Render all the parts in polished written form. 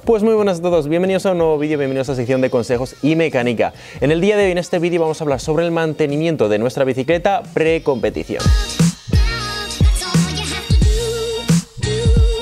Pues muy buenas a todos, bienvenidos a un nuevo vídeo, bienvenidos a la sección de consejos y mecánica. En el día de hoy, en este vídeo, vamos a hablar sobre el mantenimiento de nuestra bicicleta pre-competición.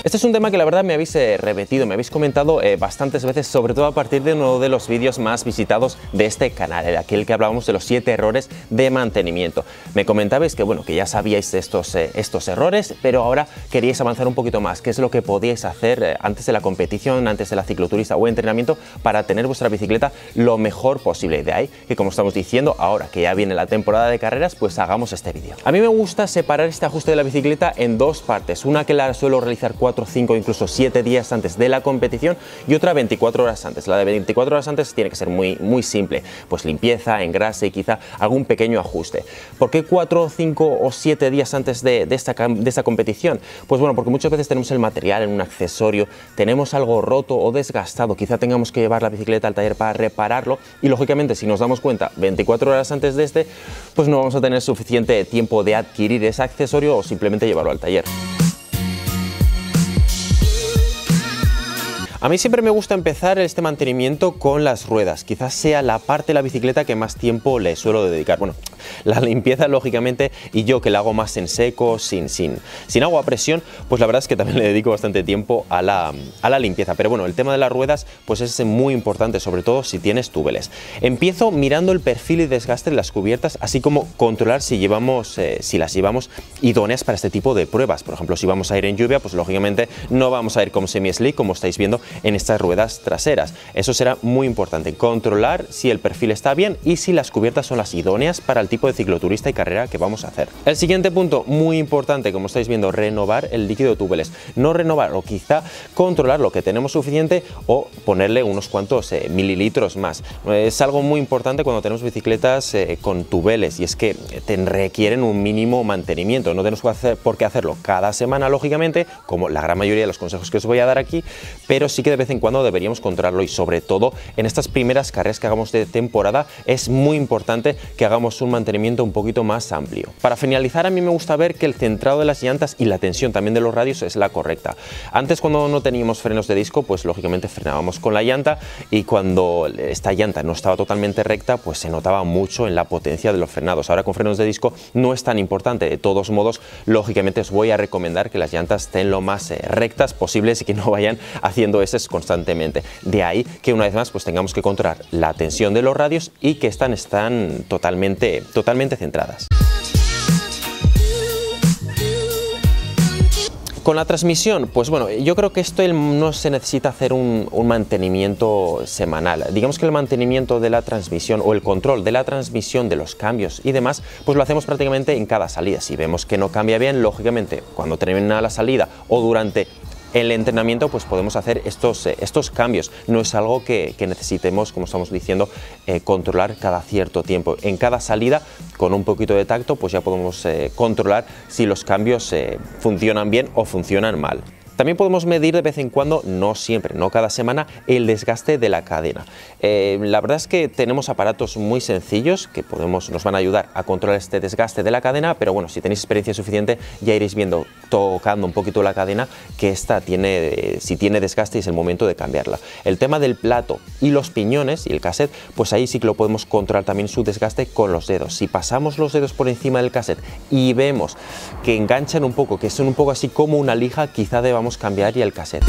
Este es un tema que la verdad me habéis repetido, me habéis comentado bastantes veces, sobre todo a partir de uno de los vídeos más visitados de este canal, aquel que hablábamos de los 7 errores de mantenimiento. Me comentabais que bueno, que ya sabíais estos errores, pero ahora queríais avanzar un poquito más. ¿Qué es lo que podíais hacer antes de la competición, antes de la cicloturista o entrenamiento para tener vuestra bicicleta lo mejor posible? De ahí que, como estamos diciendo, ahora que ya viene la temporada de carreras, pues hagamos este vídeo. A mí me gusta separar este ajuste de la bicicleta en dos partes, una que la suelo realizar 4, 5, incluso 7 días antes de la competición y otra 24 horas antes. La de 24 horas antes tiene que ser muy simple, pues limpieza, engrase y quizá algún pequeño ajuste. ¿Por qué 4, 5 o 7 días antes de esta competición? Pues bueno, porque muchas veces tenemos el material en un accesorio, tenemos algo roto o desgastado, quizá tengamos que llevar la bicicleta al taller para repararlo y lógicamente si nos damos cuenta 24 horas antes de pues no vamos a tener suficiente tiempo de adquirir ese accesorio o simplemente llevarlo al taller. A mí siempre me gusta empezar este mantenimiento con las ruedas, quizás sea la parte de la bicicleta que más tiempo le suelo dedicar. Bueno, la limpieza lógicamente, y yo que la hago más en seco, sin agua a presión, pues la verdad es que también le dedico bastante tiempo a la limpieza. Pero bueno, el tema de las ruedas pues es muy importante, sobre todo si tienes túbeles. Empiezo mirando el perfil y desgaste de las cubiertas, así como controlar si las llevamos idóneas para este tipo de pruebas. Por ejemplo, si vamos a ir en lluvia, pues lógicamente no vamos a ir como semi-slick, como estáis viendo en estas ruedas traseras. Eso será muy importante, controlar si el perfil está bien y si las cubiertas son las idóneas para el tipo de cicloturista y carrera que vamos a hacer. El siguiente punto muy importante, como estáis viendo, renovar el líquido de túbeles. No renovar o quizá controlar lo que tenemos suficiente o ponerle unos cuantos mililitros más. Es algo muy importante cuando tenemos bicicletas con tubeles y es que requieren un mínimo mantenimiento. No tenemos por qué hacerlo cada semana, lógicamente, como la gran mayoría de los consejos que os voy a dar aquí, pero sí que de vez en cuando deberíamos controlarlo y sobre todo en estas primeras carreras que hagamos de temporada es muy importante que hagamos un mantenimiento un poquito más amplio. Para finalizar, a mí me gusta ver que el centrado de las llantas y la tensión también de los radios es la correcta. Antes, cuando no teníamos frenos de disco, pues lógicamente frenábamos con la llanta y cuando esta llanta no estaba totalmente recta, pues se notaba mucho en la potencia de los frenados. Ahora con frenos de disco no es tan importante. De todos modos, lógicamente os voy a recomendar que las llantas estén lo más rectas posibles y que no vayan haciendo constantemente. De ahí que una vez más pues tengamos que controlar la tensión de los radios y que están totalmente centradas. Con la transmisión, pues bueno, yo creo que esto no se necesita hacer un mantenimiento semanal. Digamos que el mantenimiento de la transmisión o el control de la transmisión, de los cambios y demás, pues lo hacemos prácticamente en cada salida. Si vemos que no cambia bien, lógicamente, cuando termina la salida o durante el entrenamiento, pues podemos hacer estos cambios. No es algo que necesitemos, como estamos diciendo, controlar cada cierto tiempo. En cada salida, con un poquito de tacto, pues ya podemos controlar si los cambios funcionan bien o funcionan mal. También podemos medir de vez en cuando, no siempre, no cada semana, el desgaste de la cadena. La verdad es que tenemos aparatos muy sencillos que nos van a ayudar a controlar este desgaste de la cadena, pero bueno, si tenéis experiencia suficiente ya iréis viendo, tocando un poquito la cadena, que si tiene desgaste es el momento de cambiarla. El tema del plato y los piñones y el cassette, pues ahí sí que lo podemos controlar también su desgaste con los dedos. Si pasamos los dedos por encima del cassette y vemos que enganchan un poco, que son un poco así como una lija, quizá debamos cambiar ya el cassette.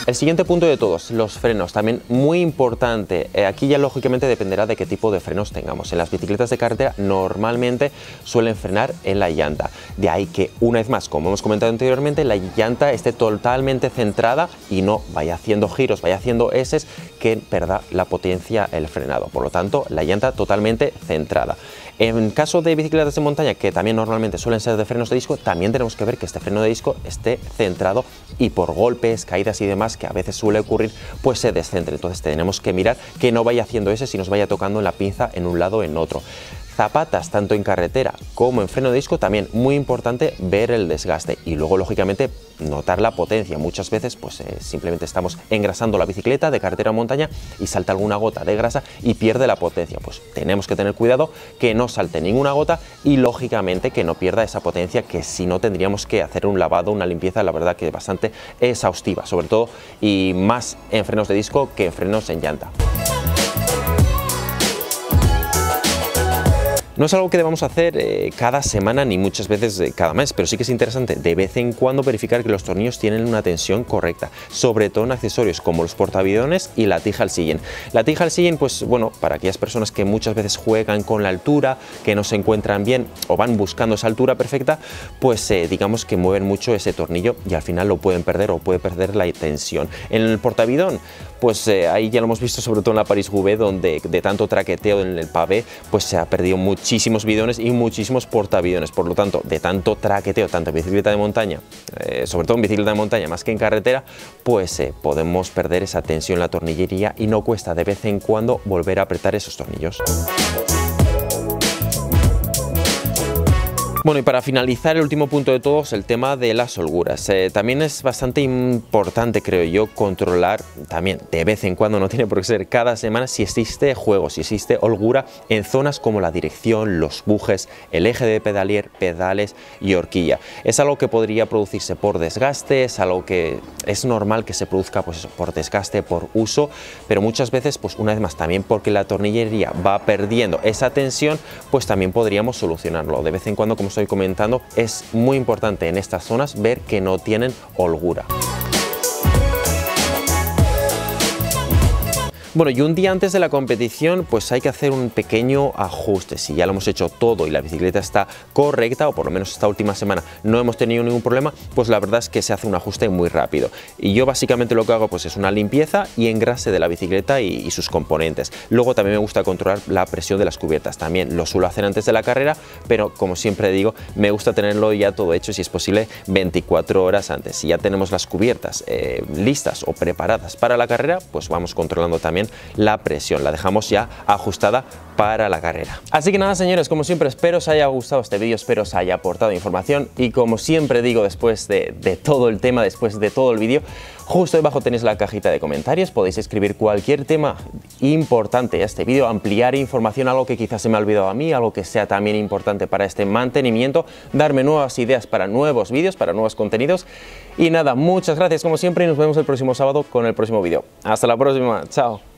El siguiente punto de todos, los frenos, también muy importante. Aquí ya lógicamente dependerá de qué tipo de frenos tengamos. En las bicicletas de carretera normalmente suelen frenar en la llanta. De ahí que, una vez más, como hemos comentado anteriormente, la llanta esté totalmente centrada y no vaya haciendo giros, vaya haciendo eses que perda la potencia el frenado. Por lo tanto, la llanta totalmente centrada. En caso de bicicletas de montaña, que también normalmente suelen ser de frenos de disco, también tenemos que ver que este freno de disco esté centrado y por golpes, caídas y demás, que a veces suele ocurrir, pues se descentre. Entonces tenemos que mirar que no vaya haciendo ese, si nos vaya tocando en la pinza en un lado o en otro. zapatas tanto en carretera como en freno de disco, también muy importante ver el desgaste y luego lógicamente notar la potencia. Muchas veces pues simplemente estamos engrasando la bicicleta de carretera a montaña y salta alguna gota de grasa y pierde la potencia. Pues tenemos que tener cuidado que no salte ninguna gota y lógicamente que no pierda esa potencia, que si no tendríamos que hacer un lavado, una limpieza, la verdad que bastante exhaustiva, sobre todo y más en frenos de disco que en frenos en llanta. No es algo que debamos hacer cada semana ni muchas veces cada mes, pero sí que es interesante de vez en cuando verificar que los tornillos tienen una tensión correcta, sobre todo en accesorios como los portabidones y la tija al sillín. La tija al sillín, pues bueno, para aquellas personas que muchas veces juegan con la altura, que no se encuentran bien o van buscando esa altura perfecta, pues digamos que mueven mucho ese tornillo y al final lo pueden perder o puede perder la tensión. En el portabidón, pues ahí ya lo hemos visto sobre todo en la París-Roubaix, donde de tanto traqueteo en el pavé, pues se ha perdido muchísimos bidones y muchísimos portabidones. Por lo tanto, de tanto traqueteo, tanto en bicicleta de montaña, sobre todo en bicicleta de montaña más que en carretera, pues podemos perder esa tensión en la tornillería y no cuesta de vez en cuando volver a apretar esos tornillos. Bueno, y para finalizar, el último punto de todos, el tema de las holguras. También es bastante importante, creo yo, controlar también de vez en cuando, no tiene por qué ser cada semana, si existe juego, si existe holgura en zonas como la dirección, los bujes, el eje de pedalier, pedales y horquilla. Es algo que podría producirse por desgaste, es algo que es normal que se produzca pues, por desgaste, por uso, pero muchas veces, pues una vez más, también porque la tornillería va perdiendo esa tensión, pues también podríamos solucionarlo. De vez en cuando, como estoy comentando, es muy importante en estas zonas ver que no tienen holgura. Bueno, y un día antes de la competición pues hay que hacer un pequeño ajuste. Si ya lo hemos hecho todo y la bicicleta está correcta, o por lo menos esta última semana no hemos tenido ningún problema, pues la verdad es que se hace un ajuste muy rápido. Y yo básicamente lo que hago pues es una limpieza y engrase de la bicicleta y sus componentes. Luego también me gusta controlar la presión de las cubiertas. También lo suelo hacer antes de la carrera, pero como siempre digo, me gusta tenerlo ya todo hecho, si es posible 24 horas antes. Si ya tenemos las cubiertas listas o preparadas para la carrera, pues vamos controlando también la presión, la dejamos ya ajustada para la carrera. Así que nada, señores, como siempre espero os haya gustado este vídeo, espero os haya aportado información y como siempre digo después de todo el tema, después de todo el vídeo, justo debajo tenéis la cajita de comentarios, podéis escribir cualquier tema importante a este vídeo, ampliar información, algo que quizás se me ha olvidado a mí, algo que sea también importante para este mantenimiento, darme nuevas ideas para nuevos vídeos, para nuevos contenidos. Y nada, muchas gracias como siempre y nos vemos el próximo sábado con el próximo vídeo. Hasta la próxima, chao.